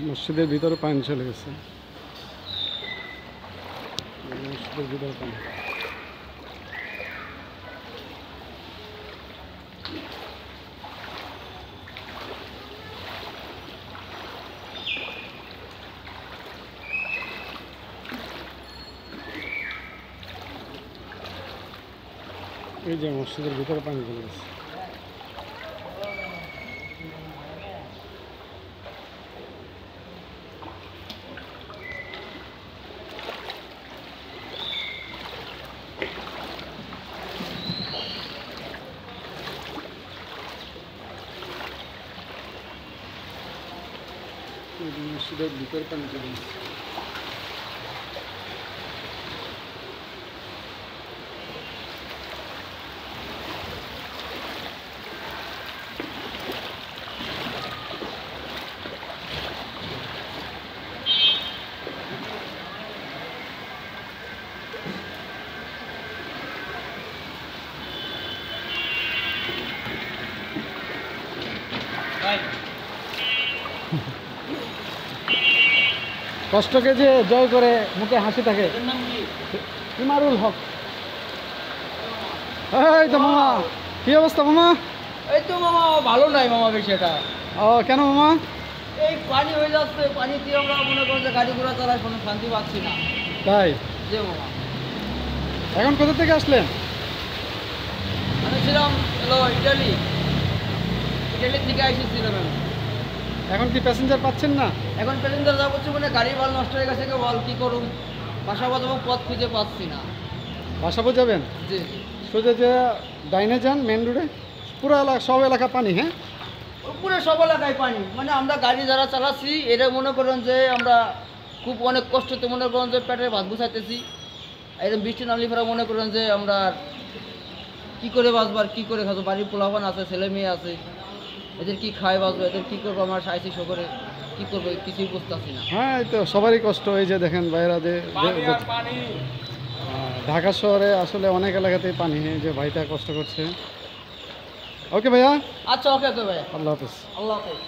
মসজিদের ভিতরে পানি চলে গেছে। মসজিদের ভিতরে পানি। এই যে মসজিদের ভিতরে পানি চলে গেছে। মসজিদের ভিতরে পানি চলে গেছে। কষ্টকে যে জয় করে মুখে হাসি থাকে। ইমারুল হক। এই তো মামা, কি অবস্থা মামা? এই তো মামা ভালো নাই মামা বিষয়টা। ও কেন মামা? এই পানি হয়ে যাচ্ছে, পানিতে আমরা মনে করেন যে গাড়ি ঘোড়া চালায় কোনো শান্তি পাচ্ছি না। তাই? যে মামা এখন কোথা থেকে আসলেন? আমি ছিলাম ইটালি থেকে এসেছিলাম আমি। এখন কি প্যাসেঞ্জার পাচ্ছেন না? এখন প্যাসেঞ্জার যা করছি মানে গাড়ি ভালো নষ্ট হয়ে গেছে, বল কী করুন, বাসা বাজাবো পথ খুঁজে পাচ্ছি না। বাসাবো যাবেন? জি সোজা যে ডাইনে যান মেন রোডে, পুরো এলাকা সব এলাকা পানি। হ্যাঁ, পুরো সব এলাকায় পানি, মানে আমরা গাড়ি যারা চালাচ্ছি এটা মনে করেন যে আমরা খুব অনেক কষ্টতে মনে করেন যে পেটের ভাত গুছাইতেছি। একদম বৃষ্টি নামলে ফেরা মনে করেন যে আমরা কী করে বাঁচবো আর কী করে খাবো, বাড়ির পোলাপান আছে, ছেলে মেয়ে আছে, এদের কি খায় বাঁচবো, এদের কী করবো, আমার সাইসি শহরে কী করবো কিছুই বুঝতেছি না। হ্যাঁ, এই তো সবারই কষ্ট। এই যে দেখেন বাইরা ঢাকা শহরে আসলে অনেক এলাকাতেই পানি। এই যে ভাইটা কষ্ট করছে। ওকে ভাইয়া, আচ্ছা ওকে ভাইয়া, আল্লাহ হাফেজ। আল্লাহ হাফেজ।